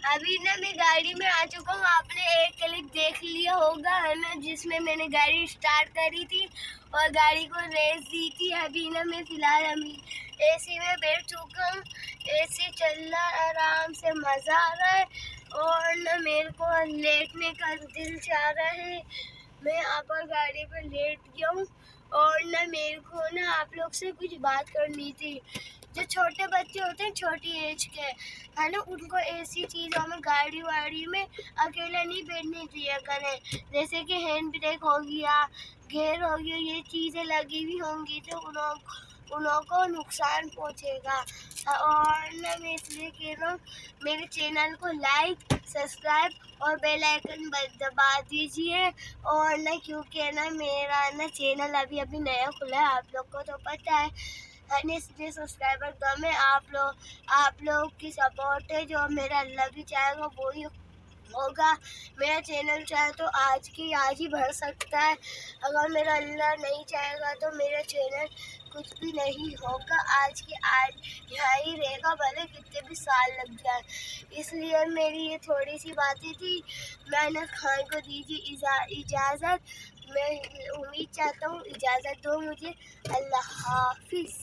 अभी ना मैं गाड़ी में आ चुका हूँ। आपने एक क्लिप देख लिया होगा है ना, जिसमें मैंने गाड़ी स्टार्ट करी थी और गाड़ी को रेस दी थी। अभी ना मैं फिलहाल अभी एसी में बैठ चुका हूँ। एसी चल रहा है, आराम से मज़ा आ रहा है और ना मेरे को लेटने का दिल चाह रहा है। मैं यहाँ पर गाड़ी पर लेट गया हूँ और ना मेरे को ना आप लोग से कुछ बात करनी थी। जो छोटे बच्चे होते हैं छोटी एज के है ना, उनको ऐसी चीज़ों में गाड़ी वाड़ी में अकेले नहीं बैठने दिया करें। जैसे कि हैंड ब्रेक हो गया, गेयर हो गया, ये चीज़ें लगी हुई होंगी तो उन को नुकसान पहुंचेगा। और ना मैं इसलिए कह रहा हूँ, मेरे चैनल को लाइक, सब्सक्राइब और बेल आइकन दबा दीजिए। और ना क्योंकि ना मेरा ना चैनल अभी अभी नया खुला है, आप लोग को तो पता है इसलिए सब्सक्राइबर कम है। आप लोग की सपोर्ट है, जो मेरा अल्लाह भी चाहेगा वो ही होगा। मेरा चैनल चाहे तो आज की आज ही बढ़ सकता है, अगर मेरा अल्लाह नहीं चाहेगा तो मेरा चैनल कुछ भी नहीं होगा। आज की आज यहाँ ही रहेगा, भले कितने भी साल लग जाए। इसलिए मेरी ये थोड़ी सी बातें थी। मेहनत खान को दीजिए इजाज़त। मैं उम्मीद चाहता हूँ इजाज़त दो मुझे। अल्लाह हाफिज़।